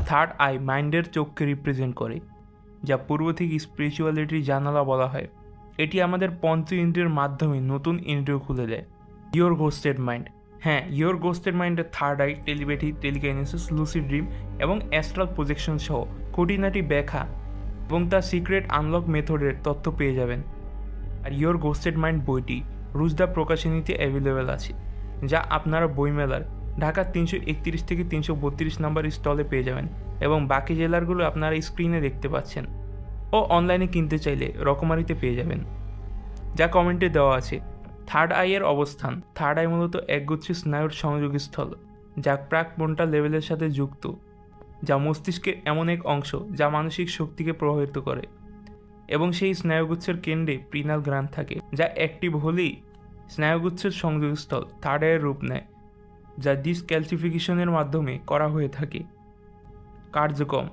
Third eye মাইন্ডের চোখকে represent করে, যা পূর্ব থেকে স্পিরিচুয়ালিটির জানালা বলা হয়। এটি আমাদের পঞ্চ ইন্দ্রিয়ের মাধ্যমে নতুন ইন্দ্রিয় খুলে দেয়। Your ghosted mind. হ্যাঁ, ইয়োর গোস্টেড মাইন্ডে third eye, telepathy, telekinesis, lucid dream এবং অ্যাস্ট্রাল প্রজেকশন সহ খুঁটিনাটি ব্যাখ্যা এবং তার সিক্রেট আনলক মেথডের তথ্য পেয়ে যাবেন। আর ইয়োর গোস্টেড মাইন্ড বইটি রুজদা প্রকাশনীতে অ্যাভেলেবেল আছে, যা আপনারা বইমেলার ঢাকার 331 থেকে 332 নম্বর স্টলে পেয়ে যাবেন এবং বাকি জেলারগুলো আপনারা স্ক্রিনে দেখতে পাচ্ছেন, ও অনলাইনে কিনতে চাইলে রকমারিতে পেয়ে যাবেন, যা কমেন্টে দেওয়া আছে। থার্ড আইয়ের অবস্থান। থার্ড আই মূলত একগুচ্ছ স্নায়ুর সংযোগস্থল, যা প্রাক ফ্রন্টাল লেভেলের সাথে যুক্ত, যা মস্তিষ্কের এমন এক অংশ যা মানসিক শক্তিকে প্রভাবিত করে, এবং সেই স্নায়ুগুচ্ছের কেন্দ্রে প্রিনাল গ্রান্থ থাকে, যা অ্যাক্টিভ হলেই স্নায়ুগুচ্ছের সংযোগস্থল থার্ড আইয়ের রূপ নেয়, যা ডিসক্যালসিফিকেশনের মাধ্যমে করা হয়ে থাকে। কার্যক্রম।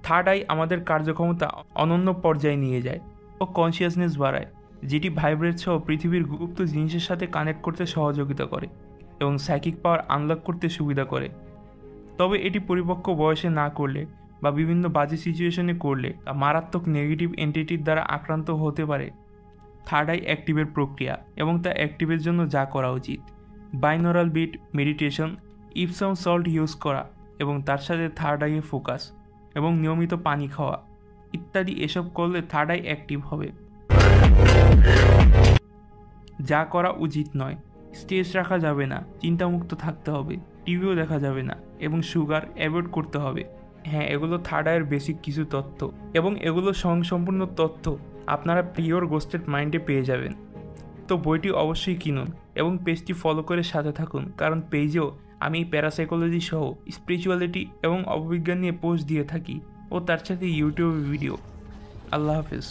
থার্ড আই আমাদের কার্যক্ষমতা অনন্য পর্যায়ে নিয়ে যায় ও কনসিয়াসনেস বাড়ায়, যেটি ভাইব্রেট সহ পৃথিবীর গুপ্ত জিনিসের সাথে কানেক্ট করতে সহযোগিতা করে এবং সাইকিক পাওয়ার আনলক করতে সুবিধা করে। তবে এটি পরিপক্ক বয়সে না করলে বা বিভিন্ন বাজে সিচুয়েশনে করলে তা মারাত্মক নেগেটিভ এন্টিটির দ্বারা আক্রান্ত হতে পারে। থার্ড আই অ্যাক্টিভের প্রক্রিয়া এবং তা অ্যাক্টিভের জন্য যা করা উচিত: binaural beat, meditation, Epsom salt use করা এবং তার সাথে থার্ড আইয়ে ফোকাস এবং নিয়মিত পানি খাওয়া ইত্যাদি। এসব করলে থার্ড আই অ্যাক্টিভ হবে। যা করা উচিত নয়: স্ট্রেস রাখা যাবে না, চিন্তামুক্ত থাকতে হবে, টিভিও দেখা যাবে না এবং সুগার অ্যাভয়েড করতে হবে। হ্যাঁ, এগুলো থার্ড আইয়ের বেসিক কিছু তথ্য, এবং এগুলো সম্পূর্ণ তথ্য আপনারা ইয়োর গোস্টেড মাইন্ডে পেয়ে যাবেন। তো বইটি অবশ্যই কিনুন এবং পেজটি ফলো করে সাথে থাকুন, কারণ পেজেও আমি প্যারাসাইকোলজি সহ স্পিরিচুয়ালিটি এবং অববিজ্ঞান নিয়ে পোস্ট দিয়ে থাকি, ও তার সাথে ইউটিউব ভিডিও। আল্লাহ হাফেজ।